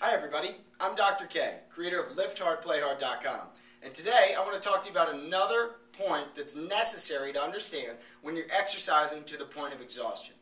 Hi everybody, I'm Dr. K, creator of LiftHardPlayHard.com, and today I want to talk to you about another point that's necessary to understand when you're exercising to the point of exhaustion.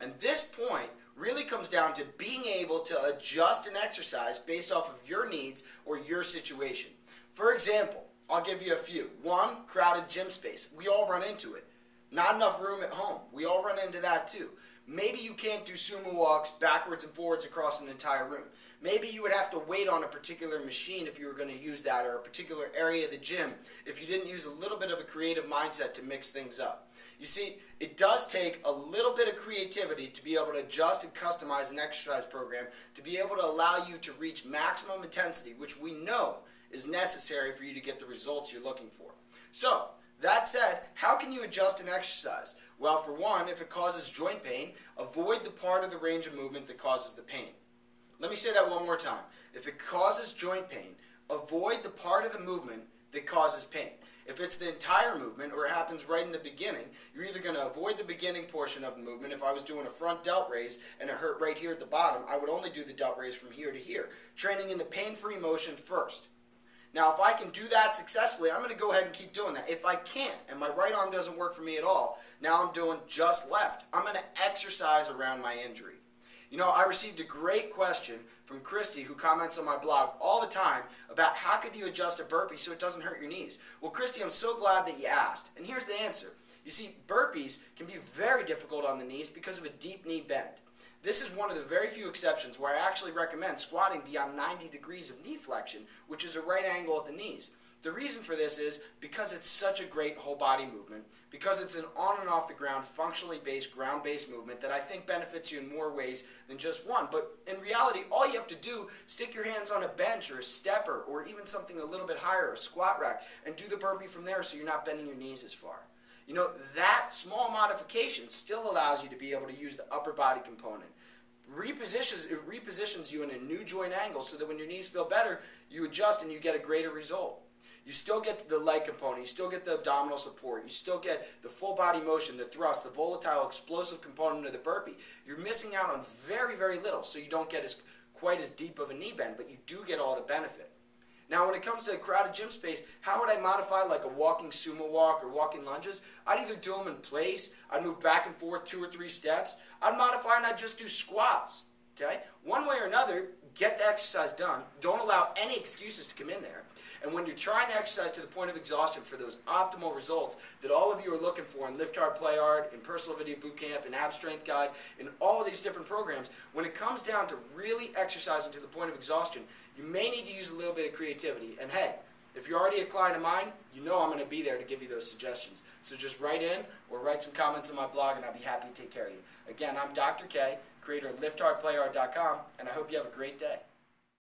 And this point really comes down to being able to adjust an exercise based off of your needs or your situation. For example, I'll give you a few. One, crowded gym space. We all run into it. Not enough room at home. We all run into that too. Maybe you can't do sumo walks backwards and forwards across an entire room. Maybe you would have to wait on a particular machine if you were going to use that, or a particular area of the gym if you didn't use a little bit of a creative mindset to mix things up. You see, it does take a little bit of creativity to be able to adjust and customize an exercise program to be able to allow you to reach maximum intensity, which we know is necessary for you to get the results you're looking for. So, that said, how can you adjust an exercise? Well, for one, if it causes joint pain, avoid the part of the range of movement that causes the pain. Let me say that one more time. If it causes joint pain, avoid the part of the movement that causes pain. If it's the entire movement or it happens right in the beginning, you're either going to avoid the beginning portion of the movement. If I was doing a front delt raise and it hurt right here at the bottom, I would only do the delt raise from here to here, training in the pain-free motion first. Now, if I can do that successfully, I'm going to go ahead and keep doing that. If I can't, and my right arm doesn't work for me at all, now I'm doing just left. I'm going to exercise around my injury. You know, I received a great question from Christy, who comments on my blog all the time about how could you adjust a burpee so it doesn't hurt your knees. Well, Christy, I'm so glad that you asked. And here's the answer. You see, burpees can be very difficult on the knees because of a deep knee bend. This is one of the very few exceptions where I actually recommend squatting beyond 90 degrees of knee flexion, which is a right angle at the knees. The reason for this is because it's such a great whole body movement, because it's an on and off the ground, functionally based, ground-based movement that I think benefits you in more ways than just one. But in reality, all you have to do, stick your hands on a bench or a stepper or even something a little bit higher, a squat rack, and do the burpee from there so you're not bending your knees as far. You know, that small modification still allows you to be able to use the upper body component. It repositions you in a new joint angle so that when your knees feel better, you adjust and you get a greater result. You still get the leg component, you still get the abdominal support, you still get the full body motion, the thrust, the volatile explosive component of the burpee. You're missing out on very, very little, so you don't get quite as deep of a knee bend, but you do get all the benefit. Now, when it comes to a crowded gym space, how would I modify like a walking sumo walk or walking lunges? I'd either do them in place, I'd move back and forth 2 or 3 steps, I'd modify and I'd just do squats, okay? One way or another, get the exercise done. Don't allow any excuses to come in there. And when you're trying to exercise to the point of exhaustion for those optimal results that all of you are looking for in Lift Hard, Play Hard, in Personal Video Bootcamp, in Ab Strength Guide, in all of these different programs, when it comes down to really exercising to the point of exhaustion, you may need to use a little bit of creativity. And hey, if you're already a client of mine, you know I'm going to be there to give you those suggestions. So just write in or write some comments on my blog and I'll be happy to take care of you. Again, I'm Dr. K, creator of LiftHardPlayHard.com, and I hope you have a great day.